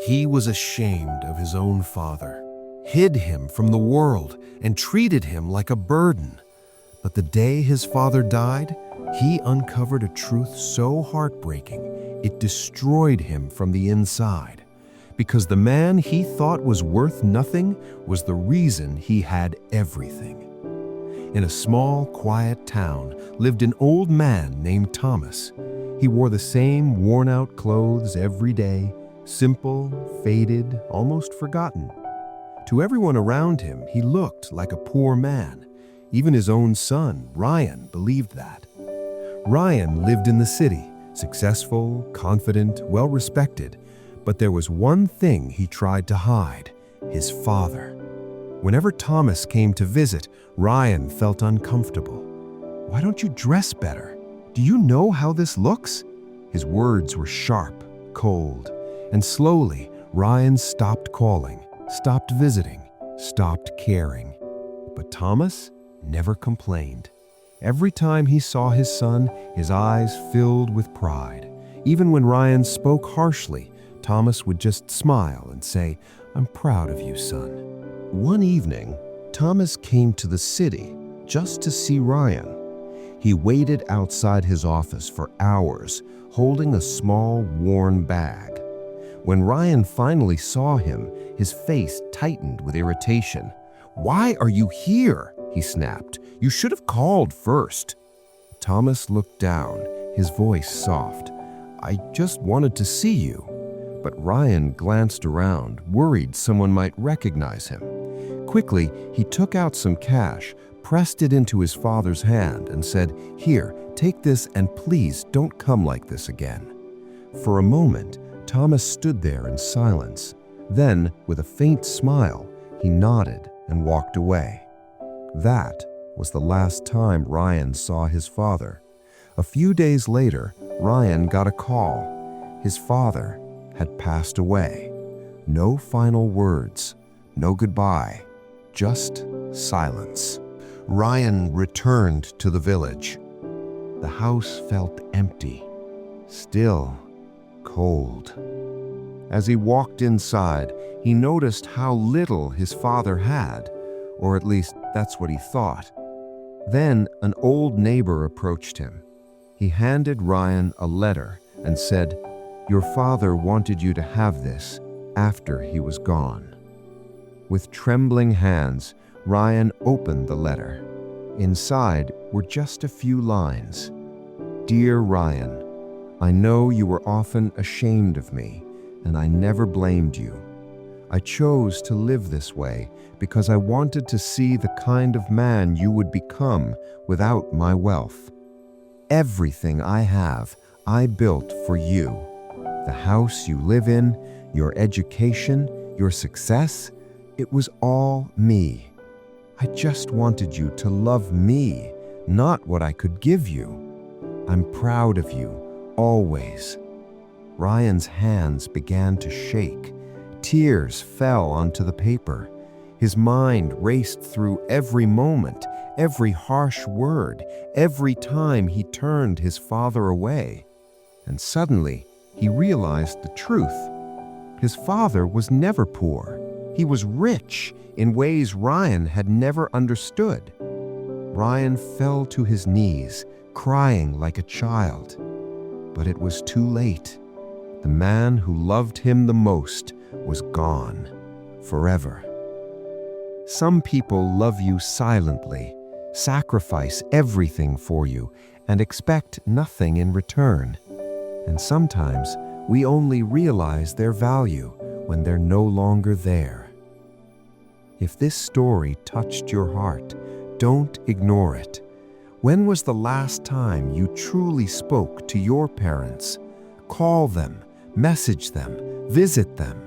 He was ashamed of his own father, hid him from the world, and treated him like a burden. But the day his father died, he uncovered a truth so heartbreaking, it destroyed him from the inside. Because the man he thought was worth nothing was the reason he had everything. In a small, quiet town lived an old man named Thomas. He wore the same worn-out clothes every day, simple, faded, almost forgotten. To everyone around him, he looked like a poor man. Even his own son, Ryan, believed that. Ryan lived in the city, successful, confident, well-respected, but there was one thing he tried to hide: his father. Whenever Thomas came to visit, Ryan felt uncomfortable. "Why don't you dress better? Do you know how this looks?" His words were sharp, cold, and slowly Ryan stopped calling, stopped visiting, stopped caring. But Thomas never complained. Every time he saw his son, his eyes filled with pride. Even when Ryan spoke harshly, Thomas would just smile and say, "I'm proud of you, son." One evening, Thomas came to the city just to see Ryan. He waited outside his office for hours, holding a small, worn bag. When Ryan finally saw him, his face tightened with irritation. "Why are you here?" he snapped. "You should have called first." Thomas looked down, his voice soft. "I just wanted to see you." But Ryan glanced around, worried someone might recognize him. Quickly, he took out some cash, pressed it into his father's hand, and said, "Here, take this and please don't come like this again." For a moment, Thomas stood there in silence. Then, with a faint smile, he nodded and walked away. That was the last time Ryan saw his father. A few days later, Ryan got a call. His father had passed away. No final words, no goodbye, just silence. Ryan returned to the village. The house felt empty, still, cold. As he walked inside, he noticed how little his father had, or at least that's what he thought. Then an old neighbor approached him. He handed Ryan a letter and said, "Your father wanted you to have this after he was gone." With trembling hands, Ryan opened the letter. Inside were just a few lines. "Dear Ryan, I know you were often ashamed of me, and I never blamed you. I chose to live this way because I wanted to see the kind of man you would become without my wealth. Everything I have, I built for you. The house you live in, your education, your success, it was all me. I just wanted you to love me, not what I could give you. I'm proud of you, always." Ryan's hands began to shake. Tears fell onto the paper. His mind raced through every moment, every harsh word, every time he turned his father away. And suddenly, he realized the truth. His father was never poor. He was rich in ways Ryan had never understood. Ryan fell to his knees, crying like a child. But it was too late. The man who loved him the most was gone, forever. Some people love you silently, sacrifice everything for you, and expect nothing in return. And sometimes we only realize their value when they're no longer there. If this story touched your heart, don't ignore it. When was the last time you truly spoke to your parents? Call them, message them, visit them,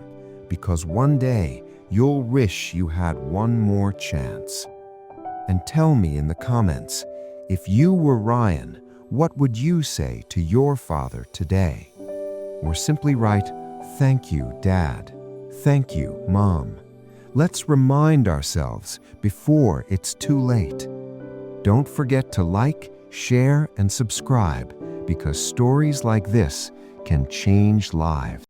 because one day you'll wish you had one more chance. And tell me in the comments, if you were Ryan, what would you say to your father today? Or simply write, "Thank you, Dad. Thank you, Mom." Let's remind ourselves before it's too late. Don't forget to like, share, and subscribe, because stories like this can change lives.